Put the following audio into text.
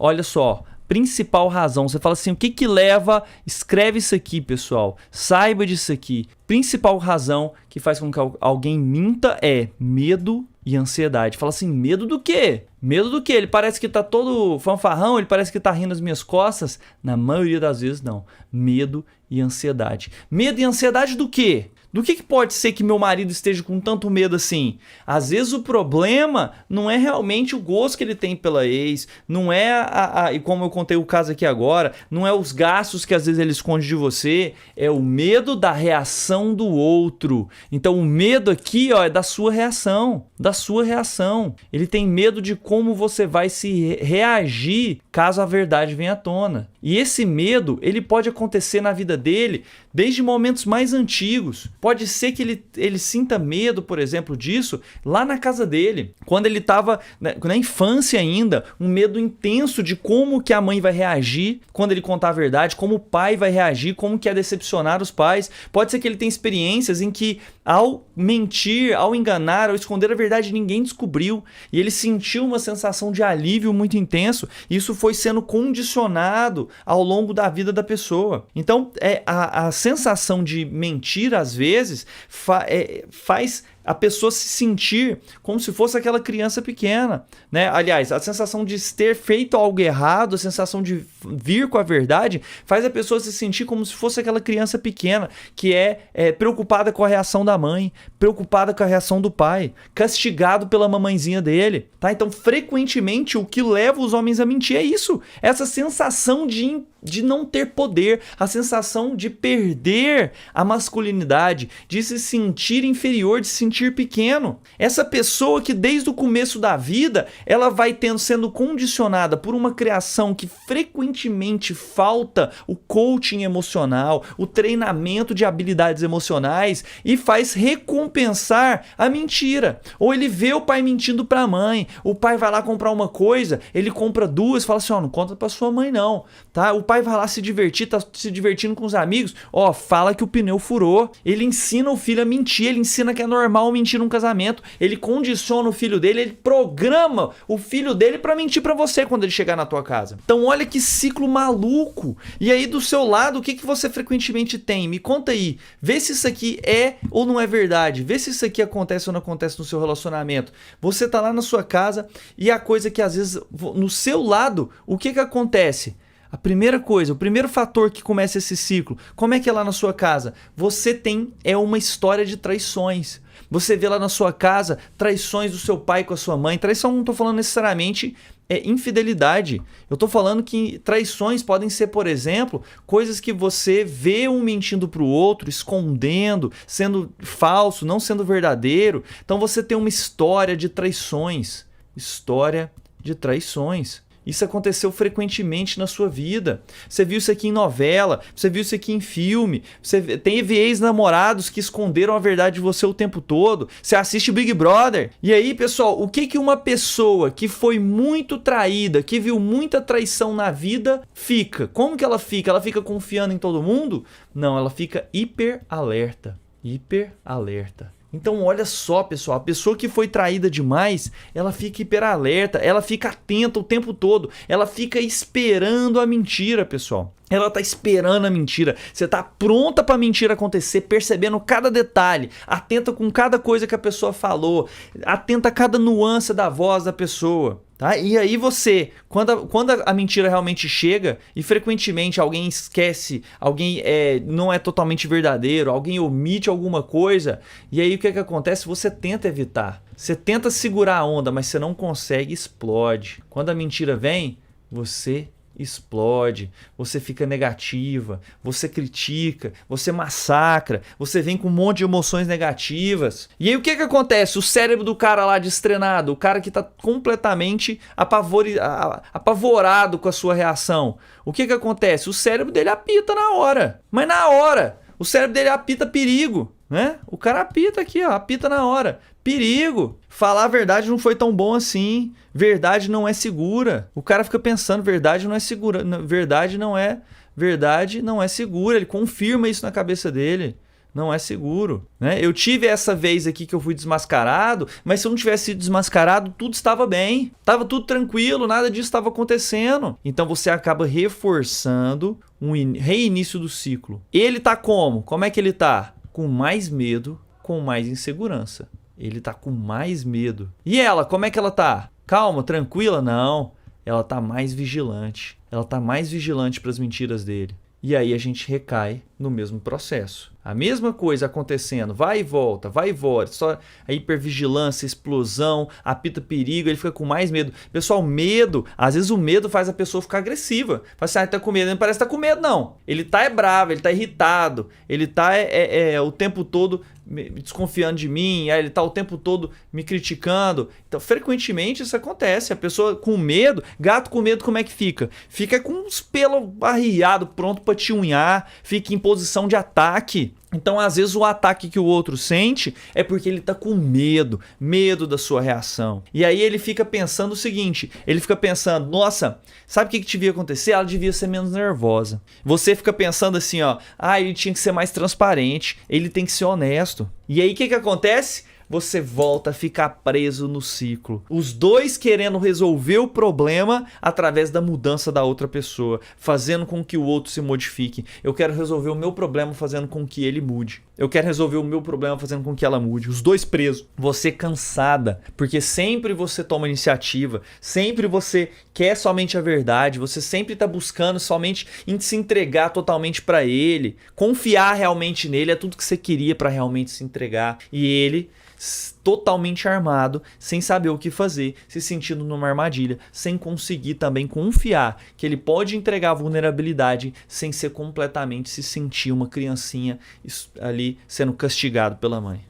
olha só, principal razão. Você fala assim, o que que leva? Escreve isso aqui, pessoal. Saiba disso aqui. Principal razão que faz com que alguém minta é medo e ansiedade. Fala assim, medo do quê? Medo do quê? Ele parece que tá todo fanfarrão, ele parece que tá rindo nas minhas costas. Na maioria das vezes, não. Medo e ansiedade. Medo e ansiedade do quê? Do que pode ser que meu marido esteja com tanto medo assim? Às vezes o problema não é realmente o gosto que ele tem pela ex, não é e como eu contei o caso aqui agora, não é os gastos que às vezes ele esconde de você, é o medo da reação do outro. Então o medo aqui, ó, é da sua reação, Ele tem medo de como você vai se reagir caso a verdade venha à tona. E esse medo, ele pode acontecer na vida dele desde momentos mais antigos. Pode ser que ele sinta medo, por exemplo, disso lá na casa dele, quando ele estava na infância ainda, um medo intenso de como que a mãe vai reagir quando ele contar a verdade, como o pai vai reagir, como que é decepcionar os pais. Pode ser que ele tenha experiências em que ao mentir, ao enganar, ao esconder a verdade, ninguém descobriu e ele sentiu uma sensação de alívio muito intenso e isso foi sendo condicionado ao longo da vida da pessoa. Então, a sensação de mentir, às vezes, faz a pessoa se sentir como se fosse aquela criança pequena, né? Aliás, a sensação de ter feito algo errado, a sensação de vir com a verdade, faz a pessoa se sentir como se fosse aquela criança pequena que é preocupada com a reação da mãe, preocupada com a reação do pai, castigado pela mamãezinha dele, tá? Então, frequentemente, o que leva os homens a mentir é isso, essa sensação de não ter poder, a sensação de perder a masculinidade, de se sentir inferior, de se sentir pequeno. Essa pessoa que desde o começo da vida, ela vai sendo condicionada por uma criação que frequentemente falta o coaching emocional, o treinamento de habilidades emocionais e faz recompensar a mentira. Ou ele vê o pai mentindo para a mãe, o pai vai lá comprar uma coisa, ele compra duas, fala assim, ó, não conta para sua mãe não, tá? O pai vai lá se divertir, tá se divertindo com os amigos, ó, fala que o pneu furou. Ele ensina o filho a mentir, ele ensina que é normal mentir num casamento, ele condiciona o filho dele, ele programa o filho dele pra mentir pra você quando ele chegar na tua casa. Então olha que ciclo maluco. E aí do seu lado, o que você frequentemente tem? Me conta aí, vê se isso aqui é ou não é verdade, vê se isso aqui acontece ou não acontece no seu relacionamento. Você tá lá na sua casa e a coisa que às vezes no seu lado, o que acontece? A primeira coisa, o primeiro fator que começa esse ciclo, como é que é lá na sua casa? Você tem uma história de traições. Você vê lá na sua casa traições do seu pai com a sua mãe. Traição não estou falando necessariamente infidelidade. Eu estou falando que traições podem ser, por exemplo, coisas que você vê um mentindo para o outro, escondendo, sendo falso, não sendo verdadeiro. Então você tem uma história de traições. História de traições. Isso aconteceu frequentemente na sua vida. Você viu isso aqui em novela, você viu isso aqui em filme, teve ex-namorados que esconderam a verdade de você o tempo todo. Você assiste Big Brother. E aí, pessoal, o que uma pessoa que foi muito traída, que viu muita traição na vida, fica? Como que ela fica? Ela fica confiando em todo mundo? Não, ela fica hiper alerta. Hiper alerta. Então olha só, pessoal, a pessoa que foi traída demais, ela fica hiperalerta, ela fica atenta o tempo todo, ela fica esperando a mentira, pessoal. Ela tá esperando a mentira, você tá pronta pra mentira acontecer, percebendo cada detalhe, atenta com cada coisa que a pessoa falou, atenta a cada nuance da voz da pessoa. Tá? E aí você, quando a mentira realmente chega e frequentemente alguém esquece, alguém não é totalmente verdadeiro, alguém omite alguma coisa, e aí o que acontece? Você tenta evitar, você tenta segurar a onda, mas você não consegue, explode. Quando a mentira vem, você explode, você fica negativa, você critica, você massacra, você vem com um monte de emoções negativas. E aí o que acontece? O cérebro do cara lá destreinado, o cara que tá completamente apavorado com a sua reação, o que acontece? O cérebro dele apita na hora, mas na hora, o cérebro dele apita perigo, né? O cara apita aqui, ó, apita na hora. Perigo. Falar a verdade não foi tão bom assim. Verdade não é segura. O cara fica pensando, verdade não é segura. Verdade não é segura. Ele confirma isso na cabeça dele. Não é seguro, né? Eu tive essa vez aqui que eu fui desmascarado, mas se eu não tivesse sido desmascarado, tudo estava bem. Estava tudo tranquilo, nada disso estava acontecendo. Então você acaba reforçando um reinício do ciclo. Ele tá como? Como é que ele tá? Com mais medo, com mais insegurança. Ele tá com mais medo. E ela, como é que ela tá? Calma, tranquila? Não. Ela tá mais vigilante. Ela tá mais vigilante para as mentiras dele. E aí a gente recai no mesmo processo. A mesma coisa acontecendo, vai e volta, só a hipervigilância, explosão, apita perigo, ele fica com mais medo. Pessoal, medo, às vezes o medo faz a pessoa ficar agressiva. Fala assim, tá com medo, não parece que tá com medo não. Ele tá bravo, ele tá irritado, ele tá o tempo todo desconfiando de mim, aí ele tá o tempo todo me criticando. Então, frequentemente isso acontece, a pessoa com medo, gato com medo como é que fica? Fica com os pelos arriados, pronto pra te unhar, fica em posição de ataque. Então, às vezes, o ataque que o outro sente é porque ele tá com medo da sua reação. E aí ele fica pensando o seguinte, ele fica pensando, nossa, sabe o que devia acontecer? Ela devia ser menos nervosa. Você fica pensando assim, ó, ele tinha que ser mais transparente, ele tem que ser honesto. E aí o que acontece? Você volta a ficar preso no ciclo. Os dois querendo resolver o problema através da mudança da outra pessoa, fazendo com que o outro se modifique. Eu quero resolver o meu problema fazendo com que ele mude. Eu quero resolver o meu problema fazendo com que ela mude. Os dois presos. Você cansada, porque sempre você toma iniciativa, sempre você quer somente a verdade, você sempre está buscando somente em se entregar totalmente para ele, confiar realmente nele, é tudo que você queria para realmente se entregar. E ele totalmente armado, sem saber o que fazer, se sentindo numa armadilha, sem conseguir também confiar que ele pode entregar a vulnerabilidade sem ser completamente se sentir uma criancinha ali sendo castigado pela mãe.